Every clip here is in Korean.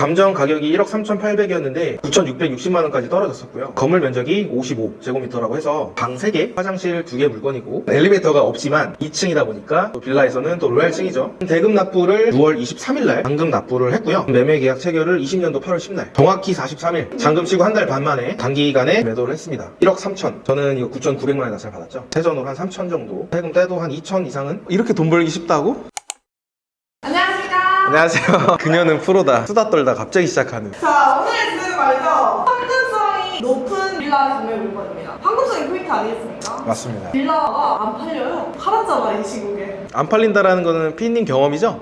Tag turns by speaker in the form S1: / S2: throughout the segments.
S1: 감정 가격이 1억 3,800이었는데 9,660만원까지 떨어졌었고요. 건물 면적이 55제곱미터라고 해서 방 3개, 화장실 2개 물건이고 엘리베이터가 없지만 2층이다 보니까 또 빌라에서는 또 로얄층이죠. 대금 납부를 6월 23일날 잔금 납부를 했고요. 매매 계약 체결을 20년도 8월 10날 정확히 43일 잔금 치고 한 달 반 만에 단기간에 매도를 했습니다. 1억 3천, 저는 이거 9,900만원에 낙찰 받았죠. 세전으로 한 3천 정도, 세금 떼도 한 2천 이상은. 이렇게 돈 벌기 쉽다고? 안녕하세요. 그녀는 프로다. 수다 떨다 갑자기 시작하는.
S2: 자, 오늘 주제는 말이죠. 황금성이 높은 빌라 구매 물건입니다. 황금성이 포인트 아니겠습니까?
S1: 맞습니다.
S2: 빌라가 안 팔려요. 팔았잖아, 이 시국에.
S1: 안 팔린다라는 거는 피디님 경험이죠?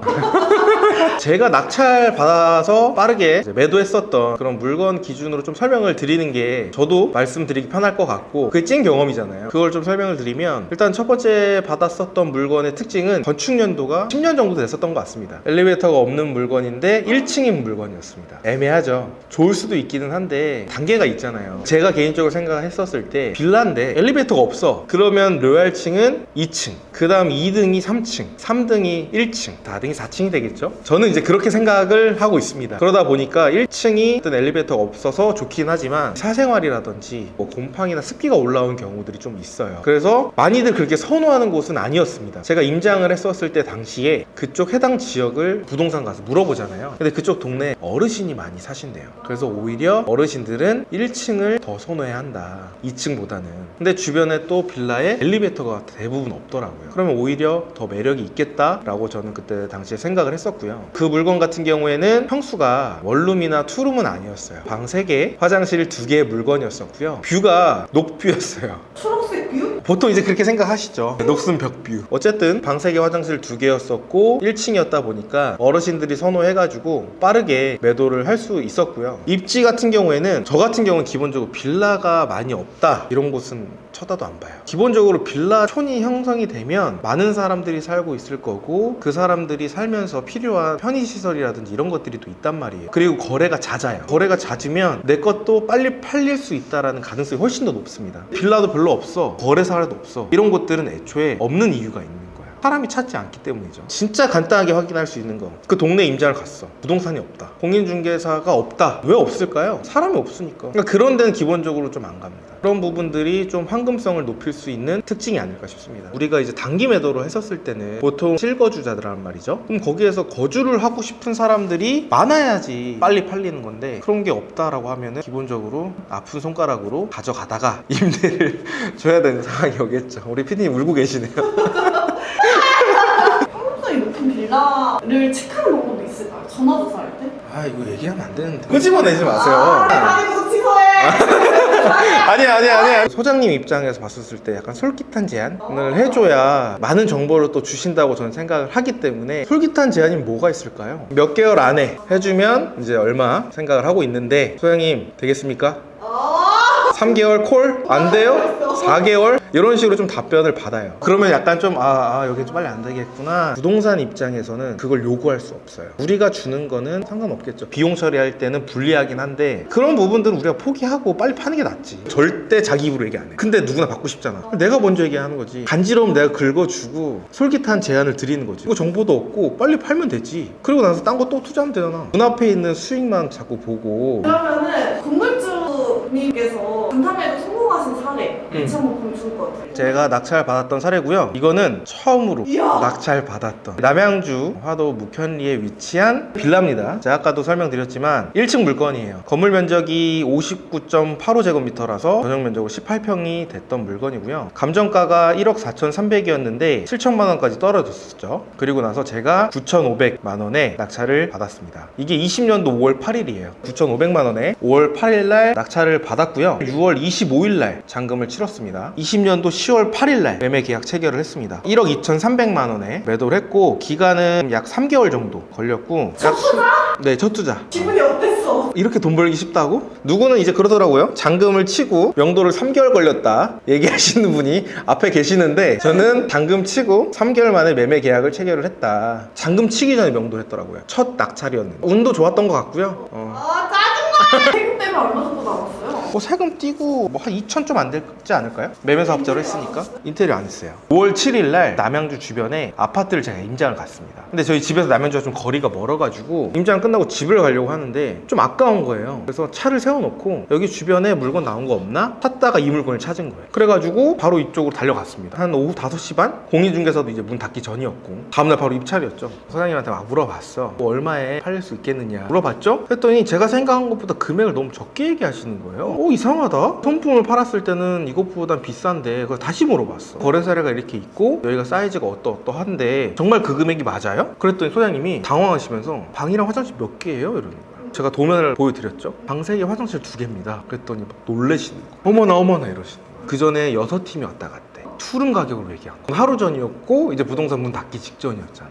S1: 제가 낙찰 받아서 빠르게 매도했었던 그런 물건 기준으로 좀 설명을 드리는 게 저도 말씀드리기 편할 것 같고, 그게 찐 경험이잖아요. 그걸 좀 설명을 드리면, 일단 첫 번째 받았었던 물건의 특징은 건축 연도가 10년 정도 됐었던 것 같습니다. 엘리베이터가 없는 물건인데 1층인 물건이었습니다. 애매하죠. 좋을 수도 있기는 한데 단계가 있잖아요. 제가 개인적으로 생각했었을 때 빌라인데 엘리베이터가 없어. 그러면 로얄층은 2층, 그 다음 2등이 3층, 3등이 1층, 4등이 4층이 되겠죠. 저는 이제 그렇게 생각을 하고 있습니다. 그러다 보니까 1층이 어떤 엘리베이터가 없어서 좋긴 하지만 사생활이라든지 뭐 곰팡이나 습기가 올라온 경우들이 좀 있어요. 그래서 많이들 그렇게 선호하는 곳은 아니었습니다. 제가 임장을 했었을 때 당시에 그쪽 해당 지역을 부동산 가서 물어보잖아요. 근데 그쪽 동네에 어르신이 많이 사신대요. 그래서 오히려 어르신들은 1층을 더 선호해야 한다, 2층보다는. 근데 주변에 또 빌라에 엘리베이터가 대부분 없더라고요. 그러면 오히려 더 매력이 있겠다라고 저는 그때 당시에 생각을 했었고요. 그 물건 같은 경우에는 평수가 원룸이나 투룸은 아니었어요. 방 3개, 화장실 2개의 물건이었었고요. 뷰가 녹뷰였어요.
S2: 초록색 뷰?
S1: 보통 이제 그렇게 생각하시죠. 녹슨 벽뷰. 어쨌든 방 3개, 화장실 2개였었고 1층이었다 보니까 어르신들이 선호해가지고 빠르게 매도를 할 수 있었고요. 입지 같은 경우에는, 저 같은 경우는 기본적으로 빌라가 많이 없다 이런 곳은 쳐다도 안 봐요. 기본적으로 빌라촌이 형성이 되면 많은 사람들이 살고 있을 거고, 그 사람들이 살면서 필요한 편의시설이라든지 이런 것들이 또 있단 말이에요. 그리고 거래가 잦아요. 거래가 잦으면 내 것도 빨리 팔릴 수 있다는 가능성이 훨씬 더 높습니다. 빌라도 별로 없어, 거래사라도 없어, 이런 곳들은 애초에 없는 이유가 있는 거예요. 사람이 찾지 않기 때문이죠. 진짜 간단하게 확인할 수 있는 거, 그 동네 임장을 갔어, 부동산이 없다, 공인중개사가 없다. 왜 없을까요? 사람이 없으니까. 그러니까 그런 데는 기본적으로 좀 안 갑니다. 그런 부분들이 좀 황금성을 높일 수 있는 특징이 아닐까 싶습니다. 우리가 이제 단기 매도로 했었을 때는 보통 실거주자들란 말이죠. 그럼 거기에서 거주를 하고 싶은 사람들이 많아야지 빨리 팔리는 건데, 그런 게 없다라고 하면은 기본적으로 아픈 손가락으로 가져가다가 임대를 줘야 되는 상황이 오겠죠. 우리 피디님 울고 계시네요.
S2: 황금성이 높은 빌라를 체크하는 방법도 있을까요? 전화 조사할 때?
S1: 아, 이거 얘기하면 안 되는데. 끄집어내지 마세요.
S2: 아니, 구독 취소해!
S1: 아니. 소장님 입장에서 봤었을 때 약간 솔깃한 제안을 해줘야 많은 정보를 또 주신다고 저는 생각을 하기 때문에, 솔깃한 제안이 뭐가 있을까요? 몇 개월 안에 해주면 이제 얼마 생각을 하고 있는데, 소장님 되겠습니까? 3개월 콜? 안 돼요? 4개월? 이런 식으로 좀 답변을 받아요. 그러면 약간 좀 여기 좀 빨리 안 되겠구나. 부동산 입장에서는 그걸 요구할 수 없어요. 우리가 주는 거는 상관없겠죠. 비용 처리할 때는 불리하긴 한데, 그런 부분들은 우리가 포기하고 빨리 파는 게 낫지. 절대 자기 입으로 얘기 안 해. 근데 누구나 받고 싶잖아. 내가 먼저 얘기하는 거지. 간지러움 내가 긁어주고 솔깃한 제안을 드리는 거지. 이거 정보도 없고 빨리 팔면 되지. 그리고 나서 딴 거 또 투자하면 되잖아. 눈앞에 있는 수익만 자꾸 보고.
S2: 그러면은 건물주님께서 간담회도 성공하신 사례 같이 한번 보면 좋을 것 같아요.
S1: 제가 낙찰 받았던 사례고요. 이거는 처음으로
S2: 이야.
S1: 낙찰 받았던 남양주 화도 묵현리에 위치한 빌라입니다. 제가 아까도 설명드렸지만 1층 물건이에요. 건물 면적이 59.85제곱미터라서 전용 면적으로 18평이 됐던 물건이고요. 감정가가 1억 4,300이었는데 7천만 원까지 떨어졌었죠. 그리고 나서 제가 9,500만 원에 낙찰을 받았습니다. 이게 20년도 5월 8일이에요. 9,500만 원에 5월 8일 날 낙찰을 받았고요. 6월 25일 날 잔금을 치렀습니다. 20년도 10월 8일 날 매매 계약 체결을 했습니다. 1억 2,300만 원에 매도를 했고, 기간은 약 3개월 정도 걸렸고.
S2: 첫 투자?
S1: 네, 첫 투자.
S2: 기분이 어땠어?
S1: 이렇게 돈 벌기 쉽다고? 누구는 이제 그러더라고요. 잔금을 치고 명도를 3개월 걸렸다 얘기하시는 분이 앞에 계시는데, 저는 잔금 치고 3개월 만에 매매 계약을 체결을 했다. 잔금 치기 전에 명도를 했더라고요. 첫 낙찰이었는데 운도 좋았던 것 같고요.
S2: 짜증나! 세금 때문에 얼마 정도 남았어요?
S1: 세금 띄고 뭐 한 2천 좀 안 되지 않을까요? 매매 사업자로 했으니까. 인테리어 안 했어요. 5월 7일 날 남양주 주변에 아파트를 제가 임장을 갔습니다. 근데 저희 집에서 남양주가 좀 거리가 멀어가지고 임장 끝나고 집을 가려고 하는데 좀 아까운 거예요. 그래서 차를 세워놓고 여기 주변에 물건 나온 거 없나? 찾다가 이 물건을 찾은 거예요. 그래가지고 바로 이쪽으로 달려갔습니다. 한 오후 5시 반? 공인중개사도 이제 문 닫기 전이었고 다음날 바로 입찰이었죠. 사장님한테 막 물어봤어. 뭐 얼마에 팔릴 수 있겠느냐 물어봤죠? 했더니 제가 생각한 것보다 금액을 너무 적게 얘기하시는 거예요. 이상하다. 손품을 팔았을 때는 이것보단 비싼데 그걸 다시 물어봤어. 거래 사례가 이렇게 있고 여기가 사이즈가 어떠어떠한데 정말 그 금액이 맞아요? 그랬더니 소장님이 당황하시면서 방이랑 화장실 몇 개예요? 이러는 거예요. 제가 도면을 보여드렸죠. 방 3개 화장실 2개입니다. 그랬더니 막 놀래시는 거예요. 어머나 이러시는 거예요. 그 전에 6팀이 왔다 갔대. 투룸 가격으로 얘기한 거. 하루 전이었고 이제 부동산 문 닫기 직전이었잖아.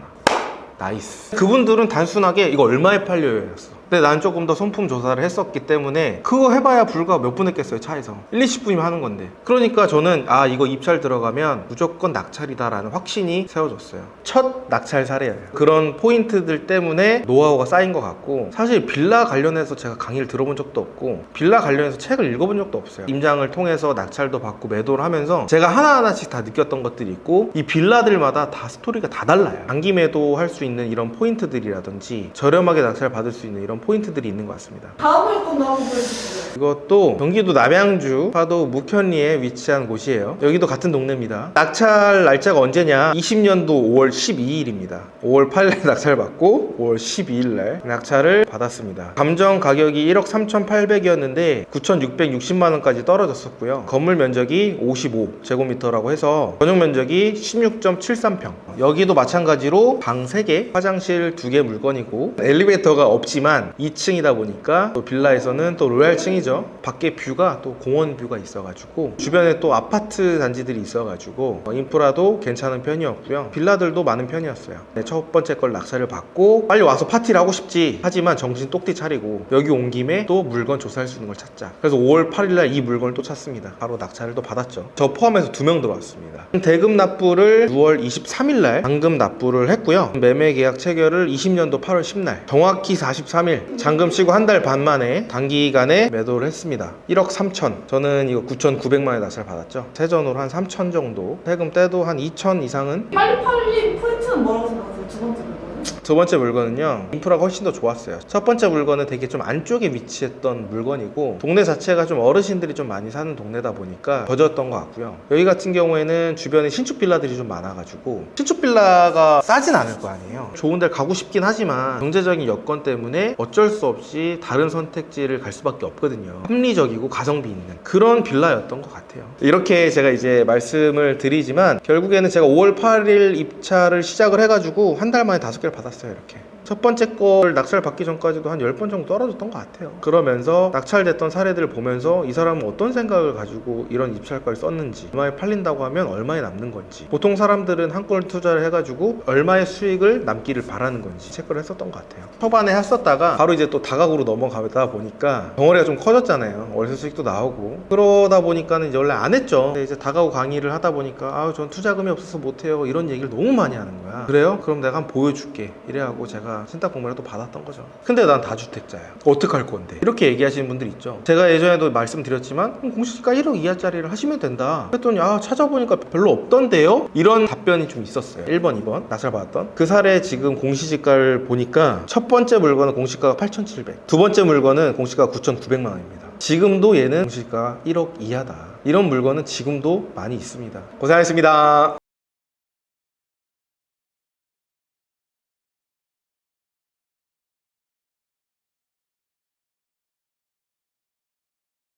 S1: 나이스. 그분들은 단순하게 이거 얼마에 팔려요 였어. 근데 난 조금 더 손품 조사를 했었기 때문에 그거 해봐야 불과 몇 분 했겠어요. 차에서 1, 20분이면 하는 건데. 그러니까 저는 이거 입찰 들어가면 무조건 낙찰이다 라는 확신이 세워졌어요. 첫 낙찰 사례예요. 그런 포인트들 때문에 노하우가 쌓인 것 같고, 사실 빌라 관련해서 제가 강의를 들어본 적도 없고 빌라 관련해서 책을 읽어본 적도 없어요. 임장을 통해서 낙찰도 받고 매도를 하면서 제가 하나하나씩 다 느꼈던 것들이 있고, 이 빌라들마다 다 스토리가 다 달라요. 단기 매도할 수 있는 이런 포인트들이라든지 저렴하게 낙찰 받을 수 있는 이런 포인트들이 있는 것 같습니다.
S2: 다음 물건도 한번 보여주세요.
S1: 이것도 경기도 남양주 파도 묵현리에 위치한 곳이에요. 여기도 같은 동네입니다. 낙찰 날짜가 언제냐? 20년도 5월 12일입니다. 5월 8일에 낙찰 받고 5월 12일 날 낙찰을 받았습니다. 감정 가격이 1억 3,800이었는데 9,660만 원까지 떨어졌었고요. 건물 면적이 55제곱미터라고 해서 전용 면적이 16.73평. 여기도 마찬가지로 방 3개, 화장실 2개 물건이고 엘리베이터가 없지만 2층이다 보니까 또 빌라에서는 또 로얄층이죠. 밖에 뷰가 또 공원 뷰가 있어가지고 주변에 또 아파트 단지들이 있어가지고 인프라도 괜찮은 편이었고요. 빌라들도 많은 편이었어요. 네, 첫 번째 걸 낙찰을 받고 빨리 와서 파티를 하고 싶지 하지만 정신 똑띠 차리고 여기 온 김에 또 물건 조사할 수 있는 걸 찾자. 그래서 5월 8일날 이 물건을 또 찾습니다. 바로 낙찰을 또 받았죠. 저 포함해서 2명 들어왔습니다. 대금 납부를 6월 23일날 잔금 납부를 했고요. 매매 계약 체결을 20년도 8월 10날 정확히 43일 잔금 치고 한 달 반 만에 단기간에 매도를 했습니다. 1억 3천. 저는 이거 9,900만 원에 낙찰 받았죠. 세전으로 한 3천 정도. 세금 떼도 한 2천 이상은.
S2: 빨리 팔린 포인트는 뭐라고 생각하세요? 두 번째 물건은?
S1: 두 번째 물건은요, 인프라가 훨씬 더 좋았어요. 첫 번째 물건은 되게 좀 안쪽에 위치했던 물건이고 동네 자체가 좀 어르신들이 좀 많이 사는 동네다 보니까 젖었던 것 같고요. 여기 같은 경우에는 주변에 신축 빌라들이 좀 많아가지고 신축 빌라가 싸진 않을 거 아니에요. 좋은 데 가고 싶긴 하지만 경제적인 여건 때문에 어쩔 수 없이 다른 선택지를 갈 수밖에 없거든요. 합리적이고 가성비 있는 그런 빌라였던 것 같아요. 이렇게 제가 이제 말씀을 드리지만 결국에는 제가 5월 8일 입찰을 시작을 해가지고 한 달 만에 5개를 받았어요. 이렇게 첫 번째 걸 낙찰 받기 전까지도 한 10번 정도 떨어졌던 것 같아요. 그러면서 낙찰됐던 사례들을 보면서 이 사람은 어떤 생각을 가지고 이런 입찰가를 썼는지, 얼마에 팔린다고 하면 얼마에 남는 건지, 보통 사람들은 한 건 투자를 해가지고 얼마의 수익을 남기를 바라는 건지 체크를 했었던 것 같아요. 초반에 했었다가 바로 이제 또 다각으로 넘어가다 보니까 덩어리가 좀 커졌잖아요. 월세 수익도 나오고. 그러다 보니까는 이제 원래 안 했죠. 근데 이제 다가구 강의를 하다 보니까 전 투자금이 없어서 못해요 이런 얘기를 너무 많이 하는 거야. 그래요? 그럼 내가 한번 보여줄게. 이래갖고 제가 신탁 공모를 또 받았던 거죠. 근데 난 다주택자야. 어떡할 건데? 이렇게 얘기하시는 분들 있죠. 제가 예전에도 말씀드렸지만 공시지가 1억 이하짜리를 하시면 된다. 했더니 찾아보니까 별로 없던데요? 이런 답변이 좀 있었어요. 1번, 2번 낙찰 받았던 그 사례. 지금 공시지가를 보니까 첫 번째 물건은 공시가가 8,700, 두 번째 물건은 공시가가 9,900만 원입니다. 지금도 얘는 공시지가가 1억 이하다. 이런 물건은 지금도 많이 있습니다. 고생하셨습니다.